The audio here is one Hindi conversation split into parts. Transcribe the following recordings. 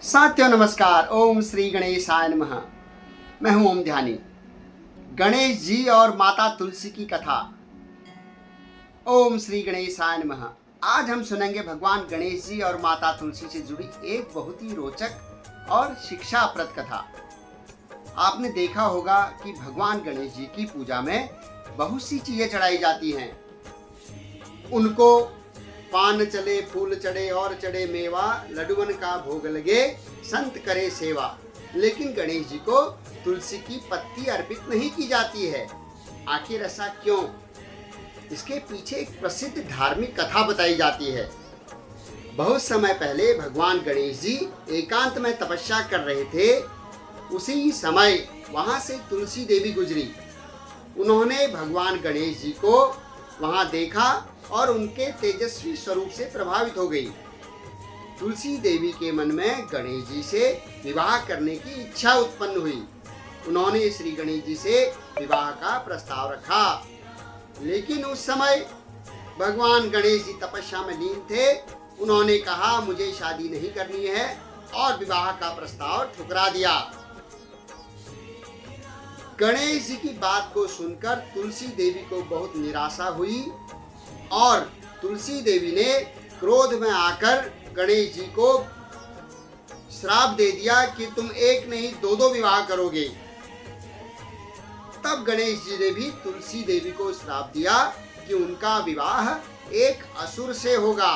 साथियों नमस्कार। ओम श्री गणेशाय नमः। मैं हूं ओम ध्यानी। गणेश जी और माता तुलसी की कथा। ओम श्री गणेशाय नमः। आज हम सुनेंगे भगवान गणेश जी और माता तुलसी से जुड़ी एक बहुत ही रोचक और शिक्षाप्रद कथा। आपने देखा होगा कि भगवान गणेश जी की पूजा में बहुत सी चीजें चढ़ाई जाती हैं। उनको पान चले, फूल चढ़े और चढ़े मेवा, लड्डुअन का भोग लगे, संत करे सेवा। लेकिन गणेश जी को तुलसी की पत्ती अर्पित नहीं की जाती है। आखिर ऐसा क्यों? इसके पीछे एक प्रसिद्ध धार्मिक कथा बताई जाती है। बहुत समय पहले भगवान गणेश जी एकांत में तपस्या कर रहे थे। उसी समय वहां से तुलसी देवी गुजरी। उन्होंने भगवान गणेश जी को वहां देखा और उनके तेजस्वी स्वरूप से प्रभावित हो गई। तुलसी देवी के मन में गणेश जी से विवाह करने की इच्छा उत्पन्न हुई। उन्होंने श्री गणेश जी से विवाह का प्रस्ताव रखा। लेकिन उस समय भगवान गणेश जी तपस्या में लीन थे। उन्होंने कहा, मुझे शादी नहीं करनी है, और विवाह का प्रस्ताव ठुकरा दिया। गणेश जी की बात को सुनकर तुलसी देवी को बहुत निराशा हुई और तुलसी देवी ने क्रोध में आकर गणेश जी को श्राप दे दिया कि तुम एक नहीं दो विवाह करोगे। तब गणेश जी ने भी तुलसी देवी को श्राप दिया कि उनका विवाह एक असुर से होगा।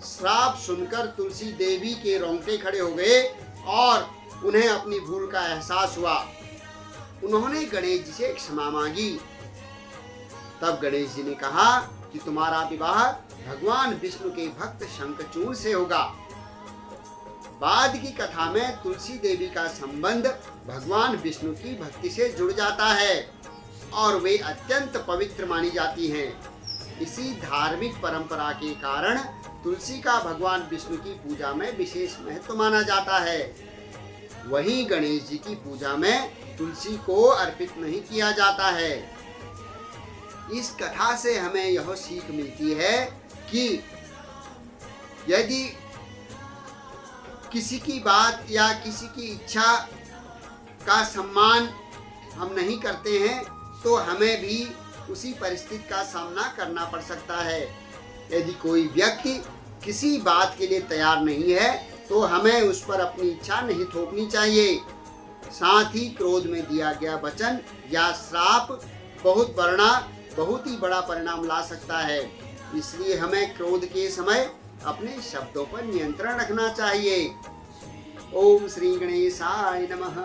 श्राप सुनकर तुलसी देवी के रोंगटे खड़े हो गए और उन्हें अपनी भूल का एहसास हुआ। उन्होंने गणेश जी से क्षमा मांगी। तब गणेश जी ने कहा कि तुम्हारा विवाह भगवान विष्णु के भक्त शंखचूड़ से होगा। बाद की कथा में तुलसी देवी का संबंध भगवान विष्णु की भक्ति से जुड़ जाता है और वे अत्यंत पवित्र मानी जाती हैं। इसी धार्मिक परंपरा के कारण तुलसी का भगवान विष्णु की पूजा में विशेष महत्व माना जाता है। वहीं गणेश जी की पूजा में तुलसी को अर्पित नहीं किया जाता है। इस कथा से हमें यह सीख मिलती है कि यदि किसी की बात या किसी की इच्छा का सम्मान हम नहीं करते हैं तो हमें भी उसी परिस्थिति का सामना करना पड़ सकता है। यदि कोई व्यक्ति किसी बात के लिए तैयार नहीं है तो हमें उस पर अपनी इच्छा नहीं थोपनी चाहिए। साथ ही क्रोध में दिया गया वचन या श्राप बहुत ही बड़ा परिणाम ला सकता है। इसलिए हमें क्रोध के समय अपने शब्दों पर नियंत्रण रखना चाहिए। ओम श्री गणेशाय नमः।